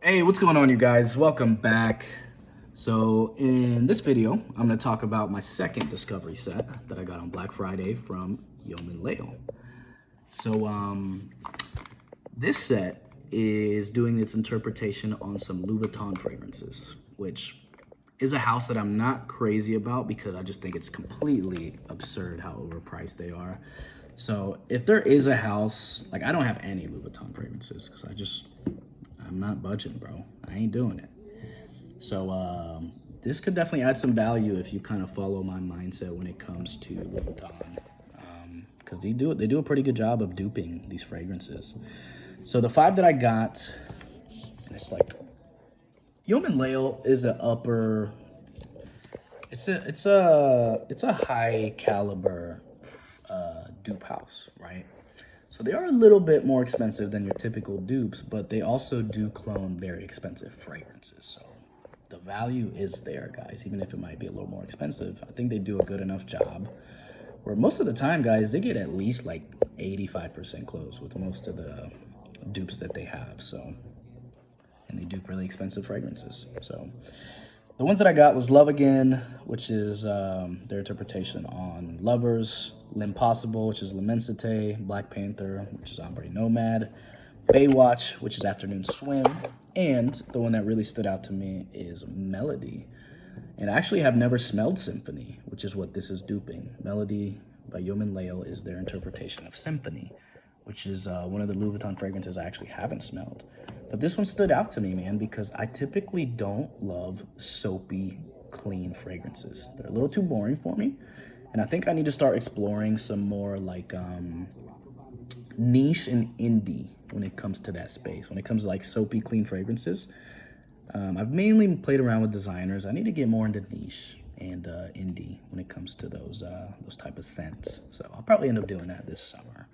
Hey, what's going on, you guys? Welcome back. So in this video, I'm going to talk about my second discovery set that I got on Black Friday from Yom Layl. So this set is doing its interpretation on some Louis Vuitton fragrances, which is a house that I'm not crazy about because I just think it's completely absurd how overpriced they are. So if there is a house, like I don't have any Louis Vuitton fragrances because I'm not budging, bro. I ain't doing it. So this could definitely add some value if you kind of follow my mindset when it comes to Louis Vuitton, because they do a pretty good job of duping these fragrances. So the five that I got, and it's like Yom Layl is an upper. It's a high caliber dupe house, right? So they are a little bit more expensive than your typical dupes, but they also do clone very expensive fragrances. So the value is there, guys, even if it might be a little more expensive. I think they do a good enough job where most of the time, guys, they get at least like 85% close with most of the dupes that they have. So, and they dupe really expensive fragrances. So the ones that I got was Love Again, which is their interpretation on Lovers, L'Impossible, which is L'Immensité, Black Panther, which is Ombre Nomad, Baywatch, which is Afternoon Swim, and the one that really stood out to me is Melody. And I actually have never smelled Symphony, which is what this is duping. Melody by Yom Layl is their interpretation of Symphony, which is one of the Louis Vuitton fragrances I actually haven't smelled. But this one stood out to me, man, because I typically don't love soapy, clean fragrances. They're a little too boring for me. And I think I need to start exploring some more like niche and indie when it comes to that space. When it comes to like soapy, clean fragrances, I've mainly played around with designers. I need to get more into niche and indie when it comes to those type of scents. So I'll probably end up doing that this summer.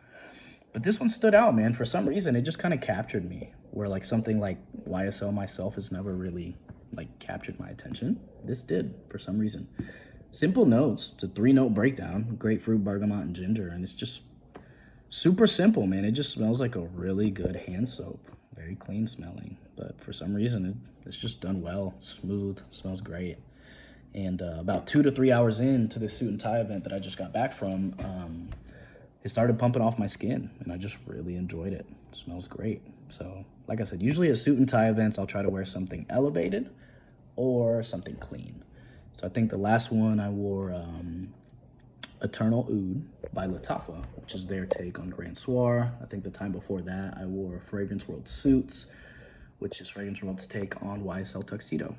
But this one stood out, man. For some reason, it just kind of captured me. Where like something like YSL Myself has never really like captured my attention. This did for some reason. Simple notes. It's a 3-note breakdown: grapefruit, bergamot, and ginger, and it's just super simple, man. It just smells like a really good hand soap. Very clean smelling, but for some reason, it's just done well. It's smooth, smells great. And about 2 to 3 hours into the suit and tie event that I just got back from, it started pumping off my skin, and I just really enjoyed it. It smells great. So, like I said, usually at suit and tie events, I'll try to wear something elevated or something clean. So I think the last one I wore Eternal Oud by Lattafa, which is their take on Grand Soir. I think the time before that, I wore Fragrance World Suits, which is Fragrance World's take on YSL Tuxedo.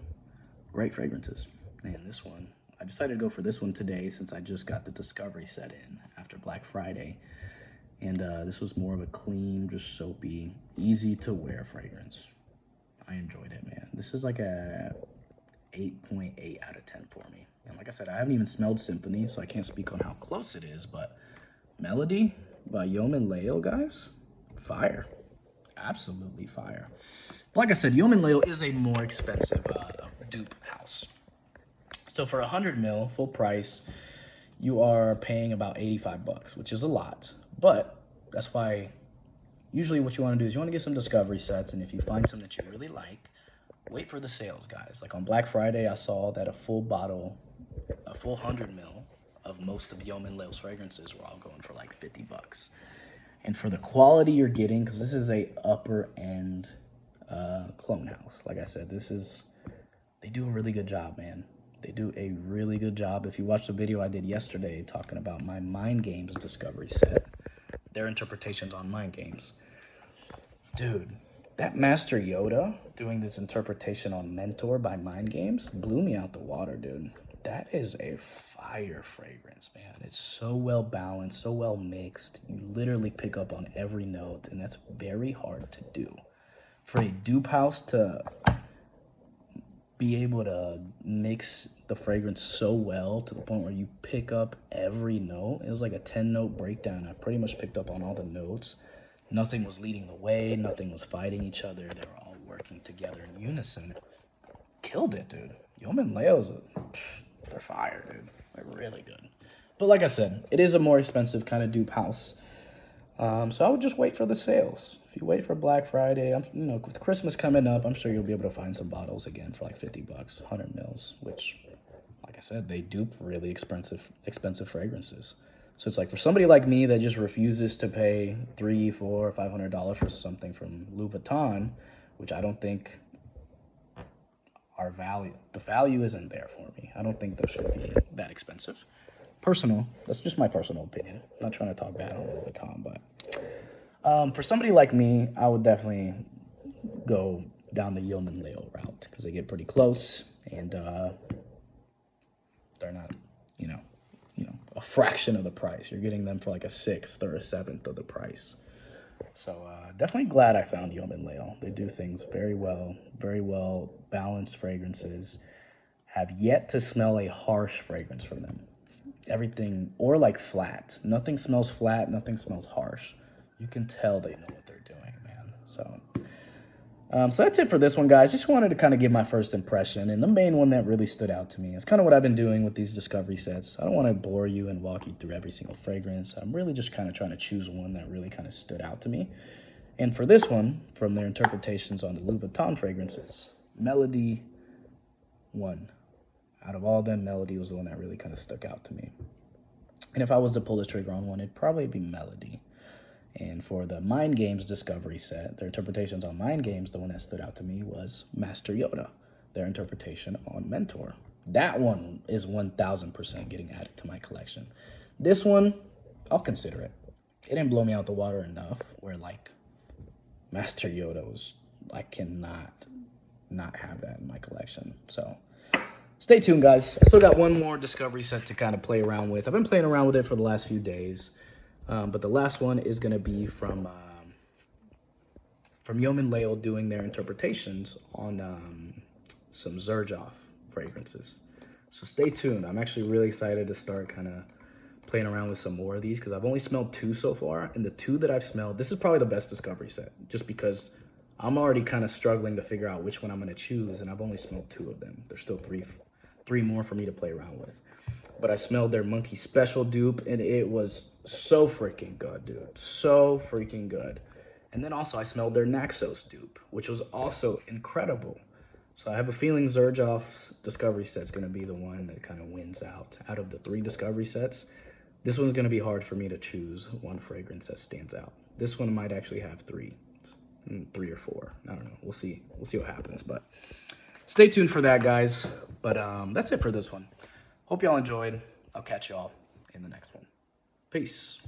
Great fragrances. And this one, I decided to go for this one today since I just got the Discovery set in after Black Friday. And this was more of a clean, just soapy, easy to wear fragrance. I enjoyed it, man. This is like a 8.8 out of 10 for me. And like I said, I haven't even smelled Symphony, so I can't speak on how close it is, but Melody by Yom Layl, guys, fire. Absolutely fire. But like I said, Yom Layl is a more expensive dupe house. So for 100 mil, full price, you are paying about 85 bucks, which is a lot. But that's why usually what you want to do is you want to get some discovery sets, and if you find some that you really like, wait for the sales, guys. Like on Black Friday, I saw that a full 100 mil of most of Yom Layl's fragrances were all going for like 50 bucks. And for the quality you're getting, because this is a upper end clone house. Like I said, they do a really good job, man. They do a really good job. If you watch the video I did yesterday talking about my Mind Games discovery set, their interpretations on Mind Games. Dude, that Master Yoda doing this interpretation on Mentor by Mind Games blew me out the water, dude. That is a fire fragrance, man. It's so well balanced, so well mixed. You literally pick up on every note, and that's very hard to do. For a dupe house to be able to mix the fragrance so well to the point where you pick up every note. It was like a 10-note breakdown. I pretty much picked up on all the notes. Nothing was leading the way. Nothing was fighting each other. They were all working together in unison. Killed it, dude. Yom Layl they're fire, dude. They're really good. But like I said, it is a more expensive kind of dupe house. So I would just wait for the sales. you wait for Black Friday, with Christmas coming up, I'm sure you'll be able to find some bottles again for like 50 bucks, 100 mils, which, like I said, they dupe really expensive fragrances. So it's like for somebody like me that just refuses to pay $300, $400, $500 for something from Louis Vuitton, which I don't think the value isn't there for me. I don't think those should be that expensive. That's just my personal opinion. I'm not trying to talk bad on Louis Vuitton, but for somebody like me, I would definitely go down the Yom Layl route because they get pretty close and they're not, a fraction of the price. You're getting them for like a sixth or a seventh of the price. So definitely glad I found Yom Layl. They do things very well balanced fragrances. Have yet to smell a harsh fragrance from them. Everything, or like flat. Nothing smells flat, nothing smells harsh. You can tell they know what they're doing, man. So that's it for this one, guys. Just wanted to kind of give my first impression, and the main one that really stood out to me is kind of what I've been doing with these discovery sets. I don't want to bore you and walk you through every single fragrance. I'm really just kind of trying to choose one that really kind of stood out to me. And for this one, from their interpretations on the Louis Vuitton fragrances, Melody won. Out of all them, Melody was the one that really kind of stuck out to me. And if I was to pull the trigger on one, it'd probably be Melody. And for the Mind Games Discovery set, their interpretations on Mind Games, the one that stood out to me was Master Yoda, their interpretation on Mentor. That one is 1,000% getting added to my collection. This one, I'll consider it. It didn't blow me out the water enough where, like, Master Yoda was, I cannot not have that in my collection. So stay tuned, guys. I still got one more discovery set to kind of play around with. I've been playing around with it for the last few days. But the last one is going to be from Yom Layl doing their interpretations on some Xerjoff fragrances. So stay tuned. I'm actually really excited to start kind of playing around with some more of these because I've only smelled 2 so far. And the 2 that I've smelled, this is probably the best discovery set just because I'm already kind of struggling to figure out which one I'm going to choose. And I've only smelled 2 of them. There's still three more for me to play around with. But I smelled their Monkey Special dupe and it was so freaking good, dude. So freaking good. And then also I smelled their Naxos dupe, which was also incredible. So I have a feeling Xerjoff's discovery set's going to be the one that kind of wins out of the 3 discovery sets. This one's going to be hard for me to choose one fragrance that stands out. This one might actually have 3 or 4. I don't know. We'll see what happens. But stay tuned for that, guys. But that's it for this one. Hope y'all enjoyed. I'll catch y'all in the next one. Peace.